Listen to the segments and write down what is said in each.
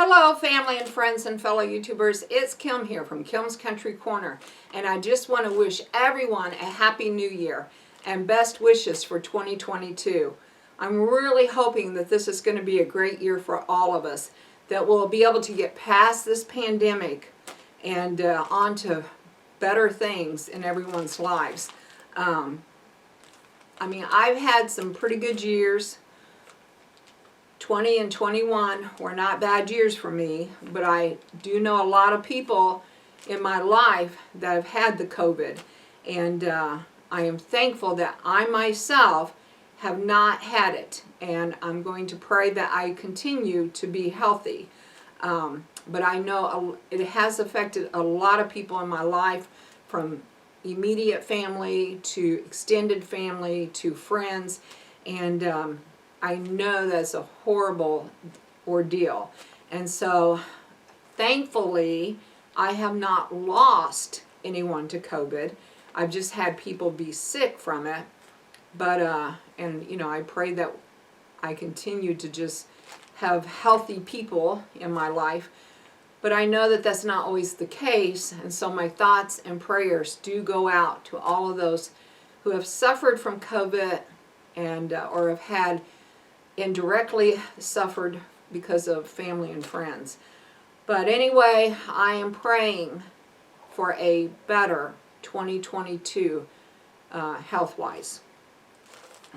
Hello family and friends and fellow YouTubers, it's Kim here from Kim's Country Corner, and I just want to wish everyone a happy new year and best wishes for 2022. I'm really hoping that this is going to be a great year for all of us, that we'll be able to get past this pandemic and on to better things in everyone's lives. I've had some pretty good years. 20 and 21 were not bad years for me, but I do know a lot of people in my life that have had the COVID, and I am thankful that I myself have not had it, and I'm going to pray that I continue to be healthy. But I know it has affected a lot of people in my life, from immediate family to extended family to friends, and I know that's a horrible ordeal. And so thankfully I have not lost anyone to COVID. I've just had people be sick from it. But I pray that I continue to just have healthy people in my life. But I know that that's not always the case, and so my thoughts and prayers do go out to all of those who have suffered from COVID and or have had indirectly suffered because of family and friends. But anyway, I am praying for a better 2022 health-wise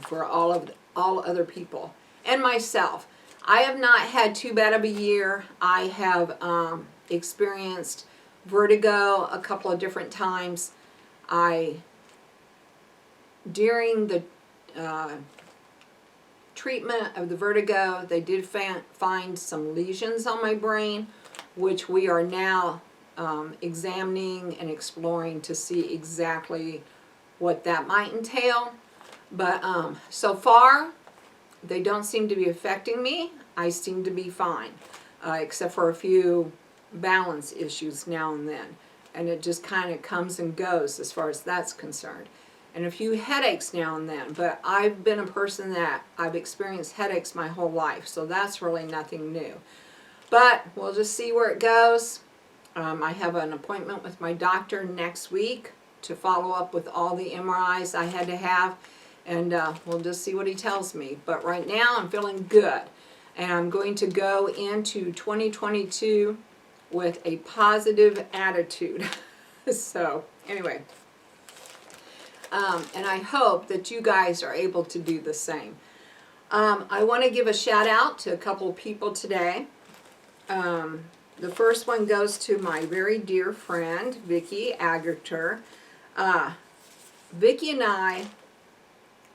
for all other people and myself. I have not had too bad of a year. I have experienced vertigo a couple of different times. During the treatment of the vertigo, they did find some lesions on my brain, which we are now examining and exploring to see exactly what that might entail. But so far, they don't seem to be affecting me. I seem to be fine, except for a few balance issues now and then. And it just kind of comes and goes as far as that's concerned. And a few headaches now and then, but I've been a person that I've experienced headaches my whole life, so that's really nothing new. But we'll just see where it goes. I have an appointment with my doctor next week to follow up with all the MRIs I had to have, and we'll just see what he tells me. But right now I'm feeling good, and I'm going to go into 2022 with a positive attitude. So anyway. And I hope that you guys are able to do the same. I want to give a shout out to a couple of people today. The first one goes to my very dear friend, Vicki Agerter. Vicki and I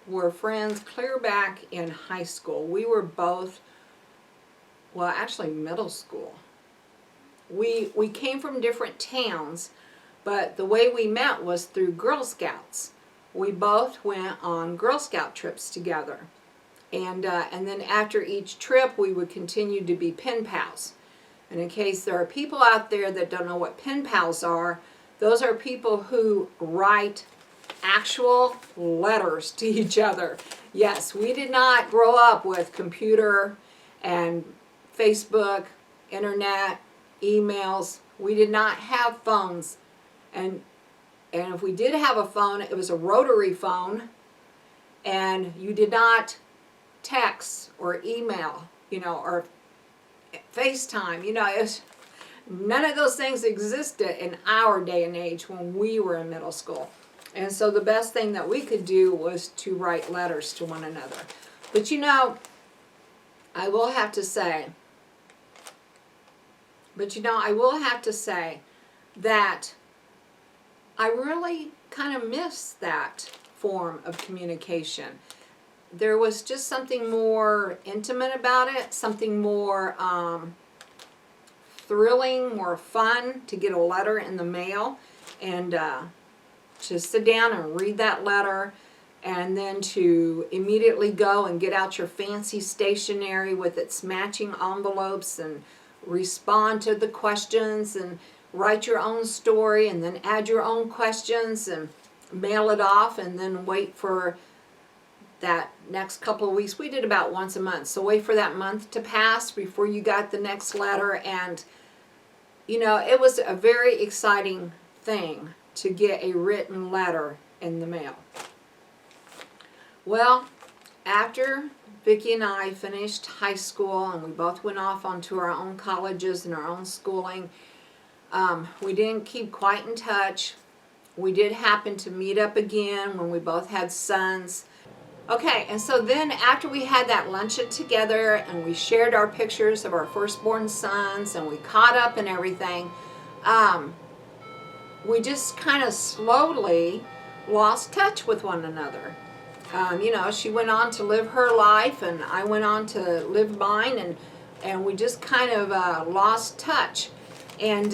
were friends clear back in high school. We were both, well, actually middle school. We came from different towns, but the way we met was through Girl Scouts. We both went on Girl Scout trips together. And then after each trip, we would continue to be pen pals. And in case there are people out there that don't know what pen pals are, those are people who write actual letters to each other. Yes, we did not grow up with computer and Facebook, internet, emails. We did not have phones. And if we did have a phone, it was a rotary phone, and you did not text or email, or FaceTime. None of those things existed in our day and age when we were in middle school. And so the best thing that we could do was to write letters to one another. But I will have to say that I really kind of miss that form of communication. There was just something more intimate about it, something more thrilling, more fun to get a letter in the mail and to sit down and read that letter, and then to immediately go and get out your fancy stationery with its matching envelopes and respond to the questions and write your own story and then add your own questions and mail it off, and then wait for that next couple of weeks. We did about once a month. So wait for that month to pass before you got the next letter. And, you know, it was a very exciting thing to get a written letter in the mail. Well, after Vicki and I finished high school and we both went off onto our own colleges and our own schooling, we didn't keep quite in touch. We did happen to meet up again when we both had sons. Okay, and so then after we had that luncheon together and we shared our pictures of our firstborn sons and we caught up and everything, we just kind of slowly lost touch with one another. You know, she went on to live her life and I went on to live mine, and we just kind of lost touch. And,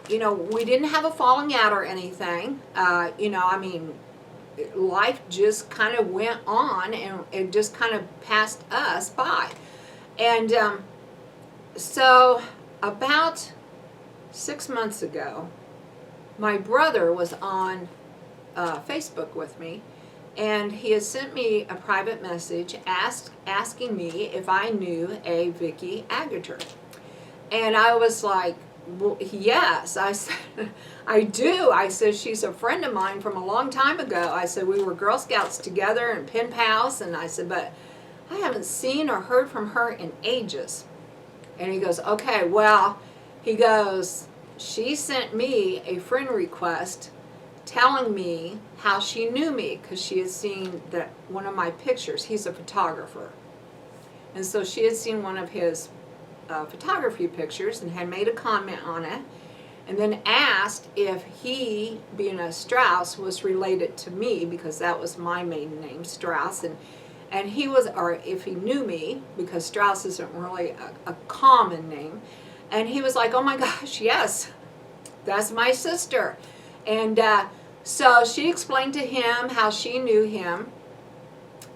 you know, we didn't have a falling out or anything. You know, I mean, life just kind of went on and it just kind of passed us by. And so about 6 months ago, my brother was on Facebook with me, and he has sent me a private message asking me if I knew a Vicki Agater. And I was like, well, yes. I said, I do. I said, she's a friend of mine from a long time ago. I said, we were Girl Scouts together and pen pals. And I said, but I haven't seen or heard from her in ages. And he goes, okay, well, he goes, she sent me a friend request telling me how she knew me because she had seen one of my pictures. He's a photographer. And so she had seen one of his photography pictures and had made a comment on it, and then asked if he, being a Strauss, was related to me because that was my maiden name, Strauss, and he was, or if he knew me, because Strauss isn't really a common name. And he was like, oh my gosh, yes, that's my sister. And so she explained to him how she knew him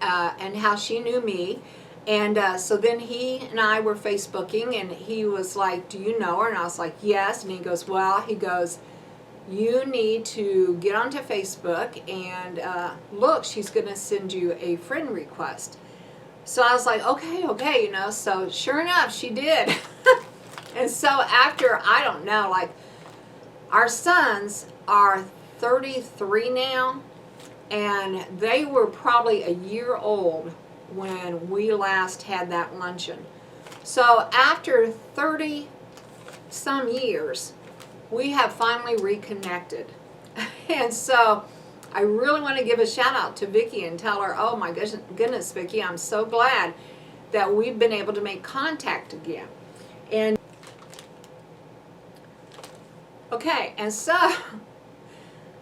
and how she knew me. And so then he and I were Facebooking, and he was like, do you know her? And I was like, yes. And he goes, well, he goes, you need to get onto Facebook and look, she's going to send you a friend request. So I was like, okay, you know, so sure enough, she did. And so after, I don't know, like, our sons are 33 now, and they were probably a year old when we last had that luncheon. So after 30 some years, we have finally reconnected. And so I really want to give a shout out to Vicki and tell her, oh my goodness, Vicki, I'm so glad that we've been able to make contact again. And okay, and so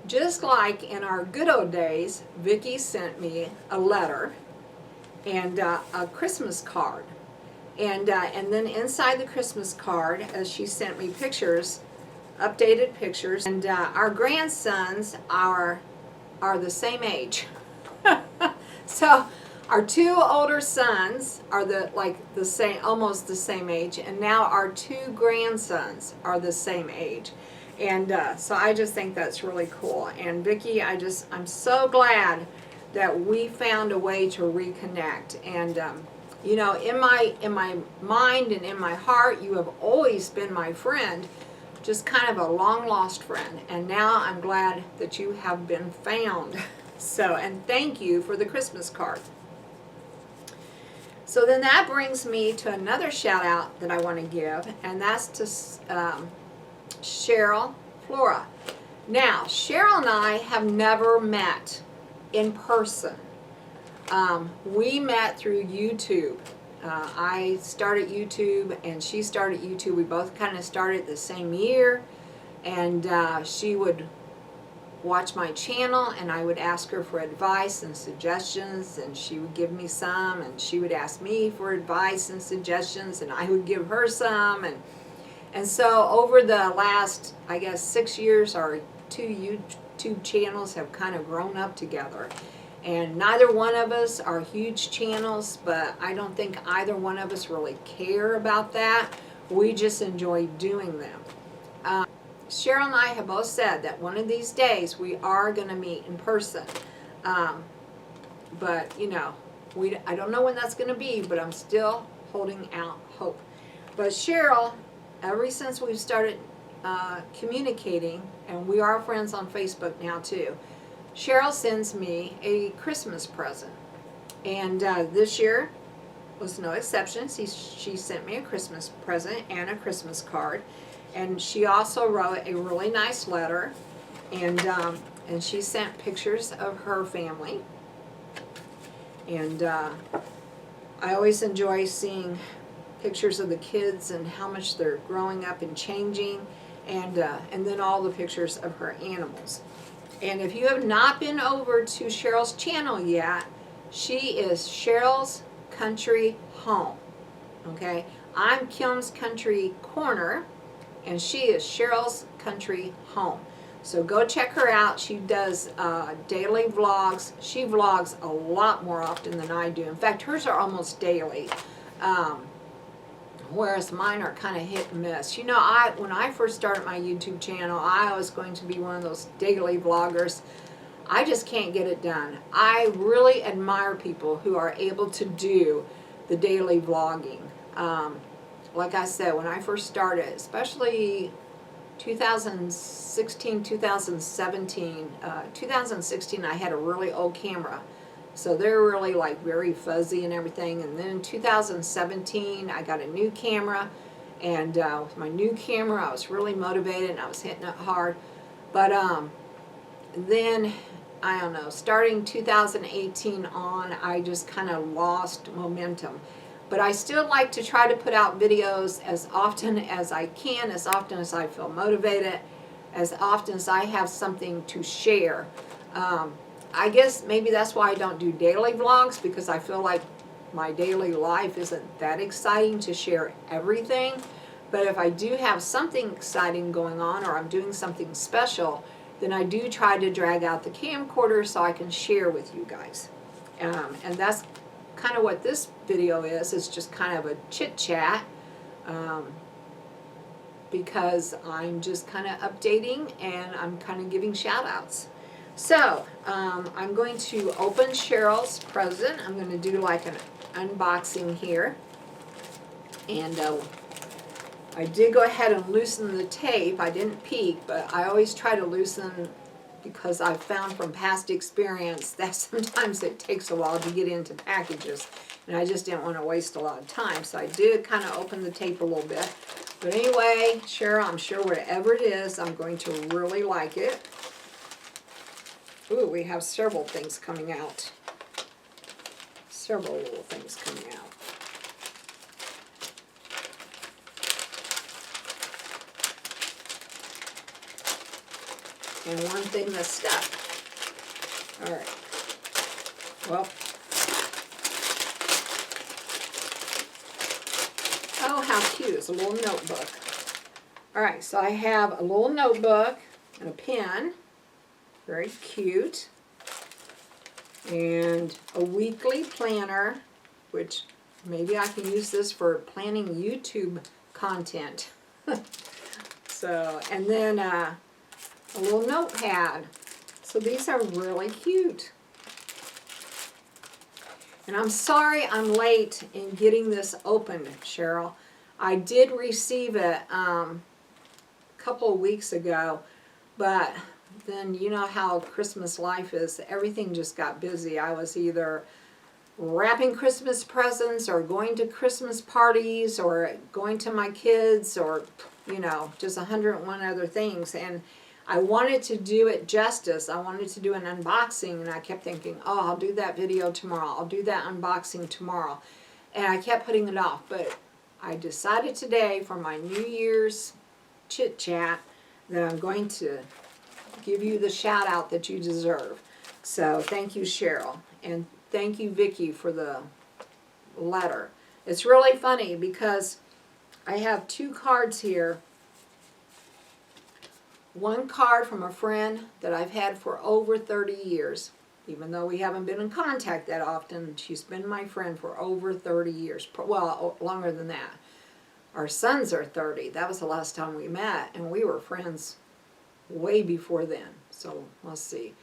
just like in our good old days, Vicki sent me a letter and a Christmas card, and then inside the Christmas card, she sent me pictures, updated pictures, and our grandsons are the same age. So our two older sons are the same, almost the same age, and now our two grandsons are the same age. And so I just think that's really cool. And Vicki, I'm so glad that we found a way to reconnect. And you know, in my mind and in my heart, you have always been my friend, just kind of a long lost friend. And now I'm glad that you have been found. So, and thank you for the Christmas card. So then that brings me to another shout out that I want to give, and that's to Cheryl Flora. Now, Cheryl and I have never met in person. We met through YouTube. I started YouTube and she started YouTube. We both kind of started the same year, and she would watch my channel and I would ask her for advice and suggestions, and she would give me some, and she would ask me for advice and suggestions, and I would give her some, and so over the last, I guess, 6 years, our two YouTube channels have kind of grown up together. And neither one of us are huge channels, but I don't think either one of us really care about that. We just enjoy doing them. Cheryl and I have both said that one of these days we are going to meet in person. but you know, I don't know when that's going to be, but I'm still holding out hope. But Cheryl, ever since we've started communicating, and we are friends on Facebook now too, Cheryl sends me a Christmas present. And this year was no exception. She sent me a Christmas present and a Christmas card. And she also wrote a really nice letter. And she sent pictures of her family. And I always enjoy seeing pictures of the kids and how much they're growing up and changing. And then all the pictures of her animals. And if you have not been over to Cheryl's channel yet, she is Cheryl's Country Home. Okay? I'm Kim's Country Corner, and she is Cheryl's Country Home. So go check her out. She does daily vlogs. She vlogs a lot more often than I do. In fact, hers are almost daily. Whereas mine are kind of hit and miss. You know, when I first started my YouTube channel, I was going to be one of those daily vloggers. I just can't get it done. I really admire people who are able to do the daily vlogging. Like I said, when I first started, especially 2016, 2017, 2016 I had a really old camera. So they're really like very fuzzy and everything. And then in 2017, I got a new camera. And with my new camera, I was really motivated and I was hitting it hard. But then, I don't know, starting 2018 on, I just kind of lost momentum. But I still like to try to put out videos as often as I can, as often as I feel motivated, as often as I have something to share. I guess maybe that's why I don't do daily vlogs, because I feel like my daily life isn't that exciting to share everything. But if I do have something exciting going on, or I'm doing something special, then I do try to drag out the camcorder so I can share with you guys. And that's kind of what this video is. It's just kind of a chit chat, because I'm just kind of updating and I'm kind of giving shout outs. So I'm going to open Cheryl's present. I'm going to do like an unboxing here. And I did go ahead and loosen the tape. I didn't peek, but I always try to loosen, because I've found from past experience that sometimes it takes a while to get into packages. And I just didn't want to waste a lot of time. So I did kind of open the tape a little bit. But anyway, Cheryl, I'm sure whatever it is, I'm going to really like it. Ooh, we have several things coming out. Several little things coming out. And one thing that's stuck. All right. Well. Oh, how cute. It's a little notebook. All right, so I have a little notebook and a pen. Very cute. And a weekly planner, which maybe I can use this for planning YouTube content. So, and then a little notepad. So these are really cute. And I'm sorry I'm late in getting this opened, Cheryl. I did receive it a couple of weeks ago, but then you know how Christmas life is. Everything just got busy. I was either wrapping Christmas presents or going to Christmas parties or going to my kids, or, you know, just 101 other things. And I wanted to do it justice. I wanted to do an unboxing, and I kept thinking, oh, I'll do that video tomorrow. I'll do that unboxing tomorrow. And I kept putting it off. But I decided today for my New Year's chit chat that I'm going to give you the shout out that you deserve. So thank you, Cheryl. And thank you, Vicki, for the letter. It's really funny because I have two cards here. One card from a friend that I've had for over 30 years. Even though we haven't been in contact that often, she's been my friend for over 30 years. Well, longer than that. Our sons are 30. That was the last time we met, and we were friends way before then. So let's see.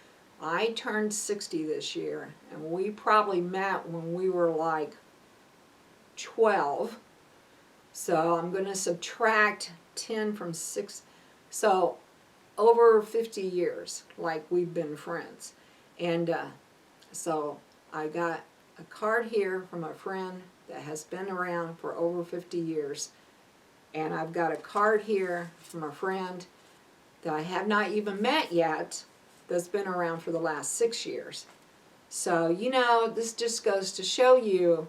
I turned 60 this year, and we probably met when we were like 12. So I'm going to subtract 10 from 6. So over 50 years, like we've been friends. And so I got a card here from a friend that has been around for over 50 years. And I've got a card here from a friend that I have not even met yet that's been around for the last 6 years. So, you know, this just goes to show you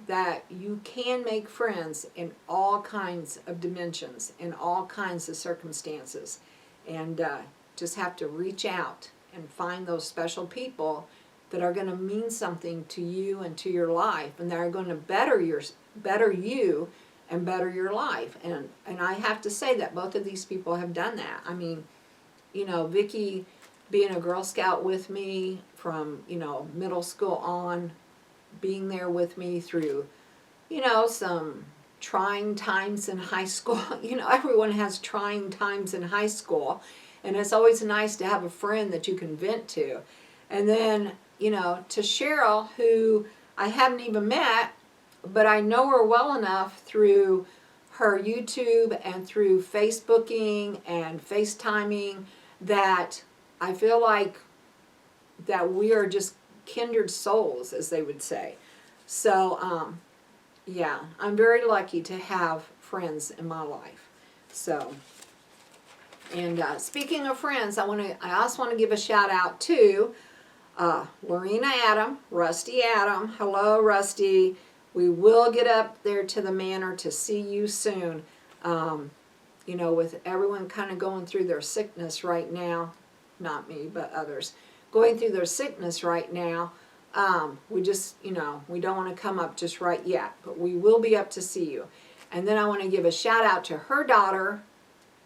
that you can make friends in all kinds of dimensions, in all kinds of circumstances. And just have to reach out and find those special people that are going to mean something to you and to your life, and that are going to better you and better your life. And I have to say that both of these people have done that. I mean, you know, Vicki being a Girl Scout with me from, you know, middle school on, being there with me through, you know, some trying times in high school. You know, everyone has trying times in high school, and it's always nice to have a friend that you can vent to. And then, you know, to Cheryl, who I haven't even met, but I know her well enough through her YouTube and through Facebooking and FaceTiming that I feel like that we are just kindred souls, as they would say. So, yeah, I'm very lucky to have friends in my life. So, and speaking of friends, I also want to give a shout out to Lorena Adam, Rusty Adam. Hello, Rusty. We will get up there to the manor to see you soon. You know, with everyone kind of going through their sickness right now, not me, but others, going through their sickness right now, we just, you know, we don't want to come up just right yet, but we will be up to see you. And then I want to give a shout out to her daughter,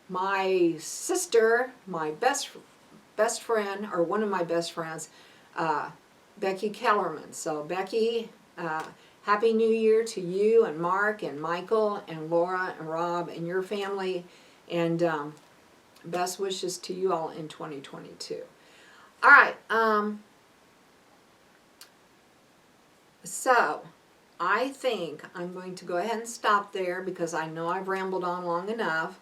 my sister, my best friend, or one of my best friends, Becky Kellerman. So Becky, Happy New Year to you and Mark and Michael and Laura and Rob and your family, and best wishes to you all in 2022. All right, so I think I'm going to go ahead and stop there because I know I've rambled on long enough.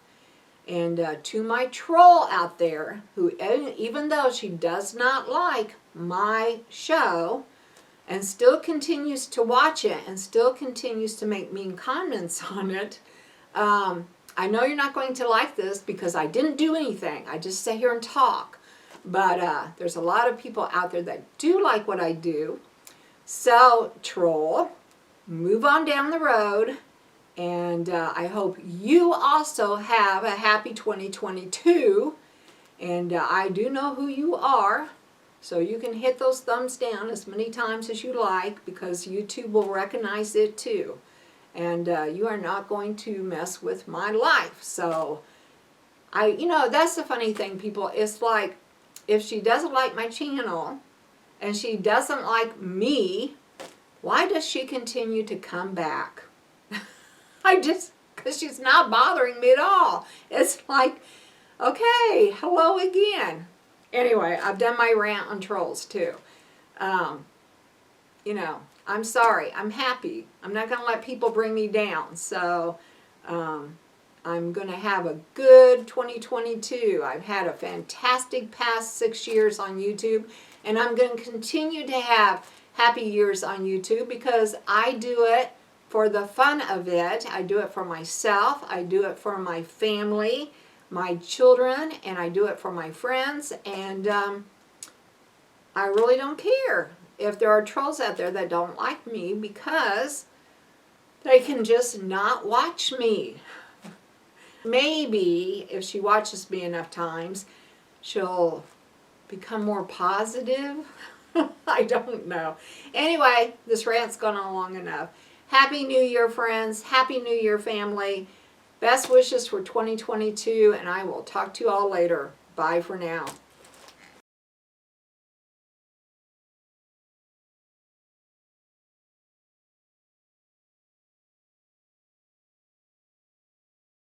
And to my troll out there, who even though she does not like my show and still continues to watch it and still continues to make mean comments on it, I know you're not going to like this because I didn't do anything. I just sit here and talk. But there's a lot of people out there that do like what I do. So, troll, move on down the road. And I hope you also have a happy 2022. And I do know who you are. So you can hit those thumbs down as many times as you like, because YouTube will recognize it too. And you are not going to mess with my life. So, you know, that's the funny thing, people. It's like, if she doesn't like my channel and she doesn't like me, why does she continue to come back? Because she's not bothering me at all. It's like, okay, hello again. Anyway, I've done my rant on trolls too. You know, I'm sorry. I'm happy. I'm not going to let people bring me down. So, I'm going to have a good 2022. I've had a fantastic past 6 years on YouTube, and I'm going to continue to have happy years on YouTube because I do it for the fun of it. I do it for myself. I do it for my family, my children, and I do it for my friends. And I really don't care if there are trolls out there that don't like me, because they can just not watch me. Maybe if she watches me enough times, she'll become more positive. I don't know. Anyway, this rant's gone on long enough. Happy New Year, friends. Happy New Year, family. Best wishes for 2022, and I will talk to you all later. Bye for now.